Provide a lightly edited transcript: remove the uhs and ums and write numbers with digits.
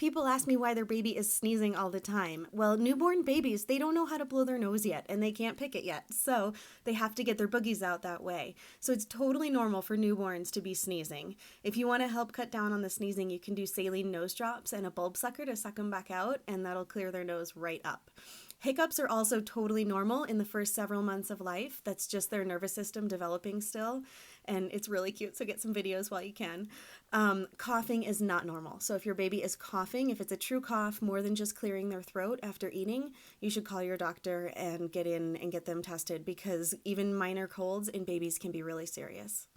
People ask me why their baby is sneezing all the time. Well, newborn babies, they don't know how to blow their nose yet and they can't pick it yet. So they have to get their boogies out that way. So it's totally normal for newborns to be sneezing. If you want to help cut down on the sneezing, you can do saline nose drops and a bulb sucker to suck them back out, and that'll clear their nose right up. Hiccups are also totally normal in the first several months of life. That's just their nervous system developing still, and it's really cute, so get some videos while you can. Coughing is not normal. So if your baby is coughing, if it's a true cough more than just clearing their throat after eating, you should call your doctor and get in and get them tested, because even minor colds in babies can be really serious.